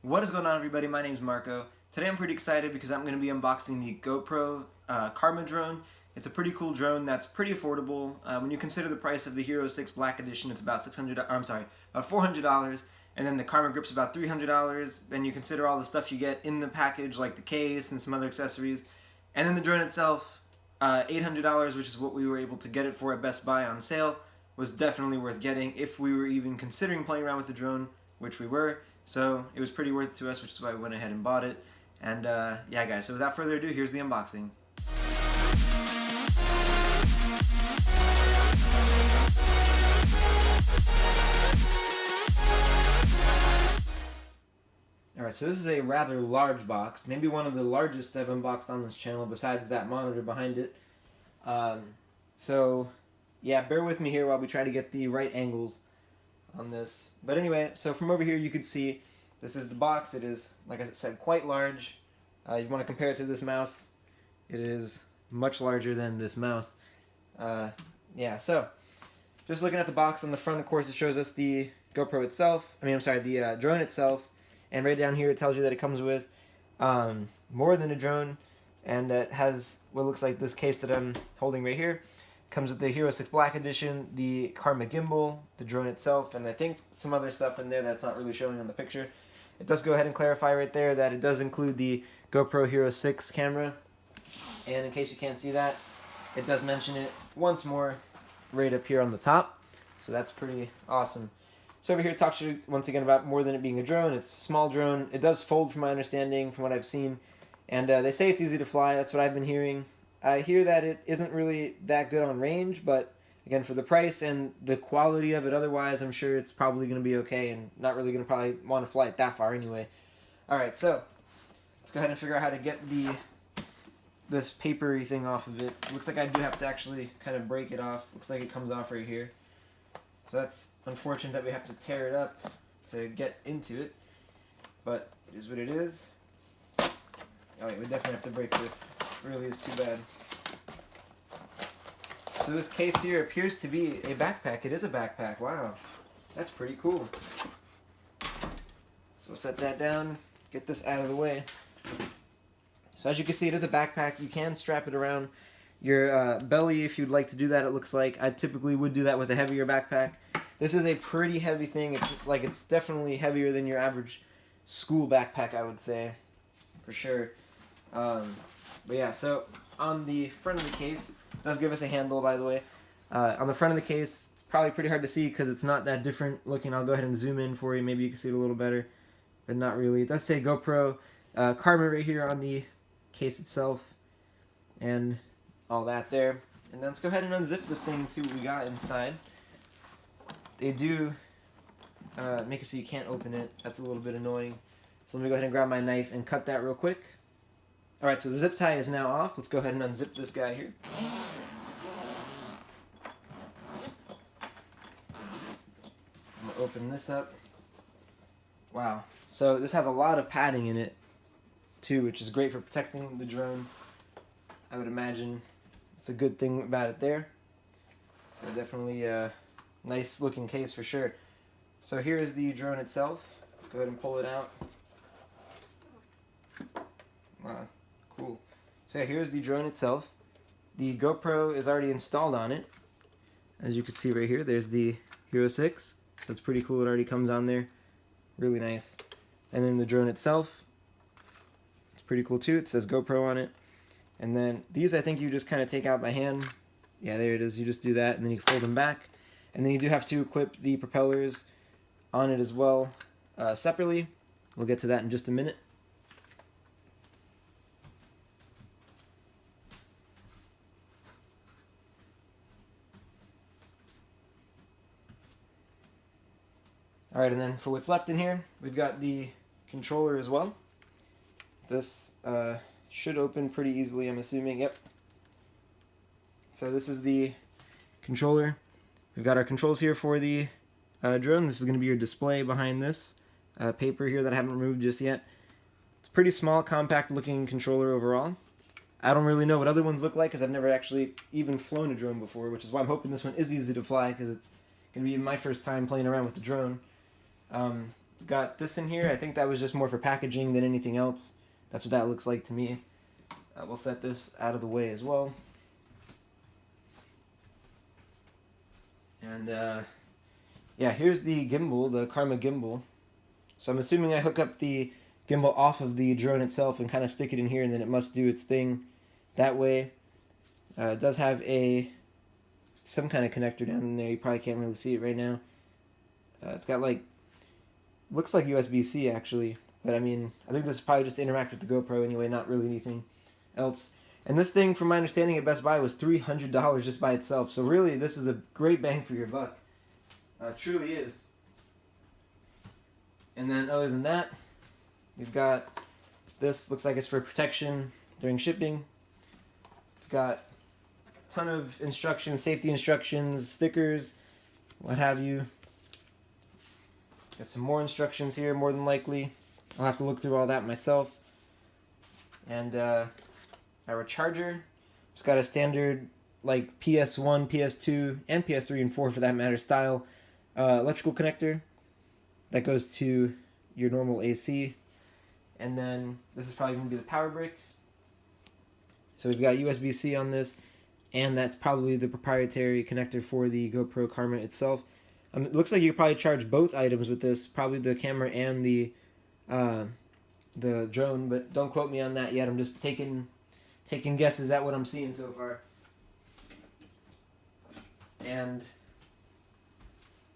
What is going on, everybody? My name is Marco. Today I'm pretty excited because I'm going to be unboxing the GoPro Karma Drone. It's a pretty cool drone that's pretty affordable. When you consider the price of the Hero 6 Black Edition, it's about about $400, and then the Karma Grip's about $300. Then you consider all the stuff you get in the package, like the case and some other accessories, and then the drone itself, $800, which is what we were able to get it for at Best Buy on sale, was definitely worth getting if we were even considering playing around with the drone, which we were. So it was pretty worth it to us, which is why we went ahead and bought it. And yeah, guys, so without further ado, here's the unboxing. Alright, so this is a rather large box, maybe one of the largest I've unboxed on this channel besides that monitor behind it. So yeah, bear with me here while we try to get the right angles on this. But anyway, so from over here you can see this is the box. It is, like I said, quite large. You want to compare it to this mouse, it is much larger than this mouse. Yeah, so just looking at the box on the front, of course, it shows us the GoPro itself. The drone itself. And right down here it tells you that it comes with more than a drone, and that has what looks like this case that I'm holding right here. Comes with the Hero 6 Black Edition, the Karma Gimbal, the drone itself, and I think some other stuff in there that's not really showing on the picture. It does go ahead and clarify right there that it does include the GoPro Hero 6 camera, and in case you can't see that, it does mention it once more right up here on the top, so that's pretty awesome. So over here it talks to you once again about more than it being a drone. It's a small drone. It does fold from my understanding, from what I've seen, and they say it's easy to fly. That's what I've been hearing. I hear that it isn't really that good on range, but again, for the price and the quality of it otherwise, I'm sure it's probably going to be okay and not really going to probably want to fly it that far anyway. Alright, so let's go ahead and figure out how to get this papery thing off of it. Looks like I do have to actually kind of break it off. Looks like it comes off right here. So that's unfortunate that we have to tear it up to get into it, but it is what it is. Oh wait, we definitely have to break this. It really is too bad. So this case here appears to be a backpack. It is a backpack. Wow, that's pretty cool. So we'll set that down, get this out of the way. So as you can see, it is a backpack. You can strap it around your belly if you'd like to do that. It looks like I typically would do that with a heavier backpack. This is a pretty heavy thing. It's definitely heavier than your average school backpack, I would say, for sure. But yeah, so on the front of the case, it does give us a handle, by the way. On the front of the case, it's probably pretty hard to see because it's not that different looking. I'll go ahead and zoom in for you. Maybe you can see it a little better, but not really. It does say GoPro Karma right here on the case itself, and all that there. And then let's go ahead and unzip this thing and see what we got inside. They do make it so you can't open it. That's a little bit annoying. So let me go ahead and grab my knife and cut that real quick. Alright, so the zip tie is now off. Let's go ahead and unzip this guy here. I'm going to open this up. Wow. So this has a lot of padding in it, too, which is great for protecting the drone. I would imagine it's a good thing about it there. So definitely a nice looking case for sure. So here is the drone itself. Go ahead and pull it out. Wow, cool. So here's the drone itself. The GoPro is already installed on it. As you can see right here, there's the Hero 6. So it's pretty cool. It already comes on there. Really nice. And then the drone itself. It's pretty cool too. It says GoPro on it. And then these I think you just kind of take out by hand. Yeah, there it is. You just do that and then you fold them back. And then you do have to equip the propellers on it as well separately. We'll get to that in just a minute. Alright, and then for what's left in here, we've got the controller as well. This should open pretty easily, I'm assuming. Yep. So this is the controller. We've got our controls here for the drone. This is going to be your display behind this paper here that I haven't removed just yet. It's a pretty small, compact looking controller overall. I don't really know what other ones look like because I've never actually even flown a drone before, which is why I'm hoping this one is easy to fly because it's going to be my first time playing around with the drone. It's got this in here. I think that was just more for packaging than anything else. That's what that looks like to me. We'll set this out of the way as well. And yeah, here's the gimbal, the Karma gimbal. So I'm assuming I hook up the gimbal off of the drone itself and kind of stick it in here, and then it must do its thing that way. It does have some kind of connector down in there. You probably can't really see it right now. It's got like, looks like USB-C actually, but I mean, I think this is probably just to interact with the GoPro anyway, not really anything else. And this thing, from my understanding at Best Buy, was $300 just by itself. So really, this is a great bang for your buck. Truly is. And then other than that, we've got this. Looks like it's for protection during shipping. We've got a ton of instructions, safety instructions, stickers, what have you. Got some more instructions here, more than likely. I'll have to look through all that myself. And our charger. It's got a standard like PS1, PS2, and PS3 and 4 for that matter style electrical connector that goes to your normal AC. And then this is probably going to be the power brick. So we've got USB-C on this, and that's probably the proprietary connector for the GoPro Karma itself. It looks like you could probably charge both items with this, probably the camera and the drone, but don't quote me on that yet. I'm just taking guesses at what I'm seeing so far. And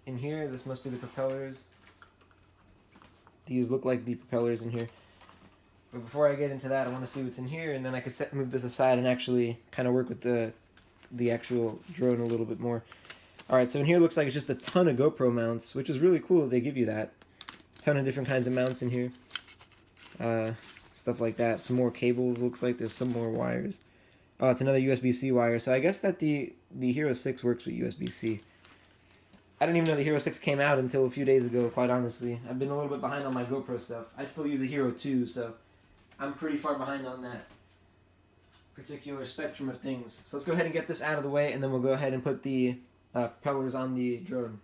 in here, this must be the propellers. These look like the propellers in here. But before I get into that, I want to see what's in here, and then I could move this aside and actually kind of work with the actual drone a little bit more. Alright, so in here looks like it's just a ton of GoPro mounts, which is really cool that they give you that. A ton of different kinds of mounts in here. Stuff like that. Some more cables, looks like there's some more wires. Oh, it's another USB-C wire. So I guess that the Hero 6 works with USB-C. I didn't even know the Hero 6 came out until a few days ago, quite honestly. I've been a little bit behind on my GoPro stuff. I still use a Hero 2, so I'm pretty far behind on that particular spectrum of things. So let's go ahead and get this out of the way, and then we'll go ahead and put the propellers on the drone.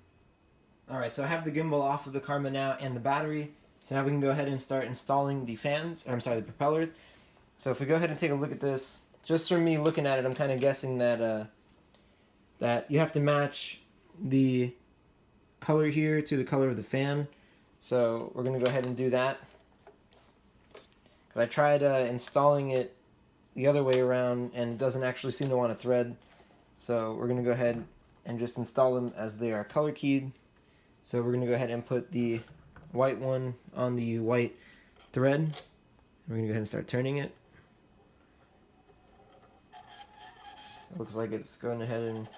Alright, so I have the gimbal off of the Karma now and the battery. So now we can go ahead and start installing the the propellers. So if we go ahead and take a look at this, just from me looking at it, I'm kind of guessing that that you have to match the color here to the color of the fan. So we're going to go ahead and do that. I tried installing it the other way around, and it doesn't actually seem to want to thread. So we're going to go ahead and just install them as they are color keyed. So we're going to go ahead and put the white one on the white thread. We're going to go ahead and start turning it. So it looks like it's going ahead and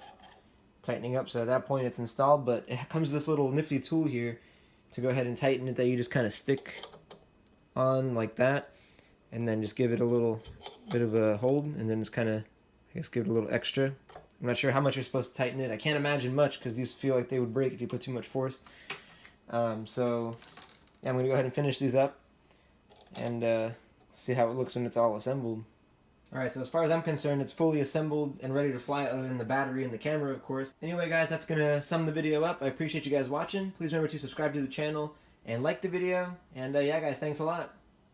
tightening up. So at that point it's installed, but it comes with this little nifty tool here to go ahead and tighten it that you just kind of stick on like that, and then just give it a little bit of a hold, and then just kind of, I guess, give it a little extra. I'm not sure how much you're supposed to tighten it. I can't imagine much because these feel like they would break if you put too much force. So yeah, I'm going to go ahead and finish these up and see how it looks when it's all assembled. Alright, so as far as I'm concerned, it's fully assembled and ready to fly, other than the battery and the camera, of course. Anyway, guys, that's going to sum the video up. I appreciate you guys watching. Please remember to subscribe to the channel and like the video. And yeah, guys, thanks a lot.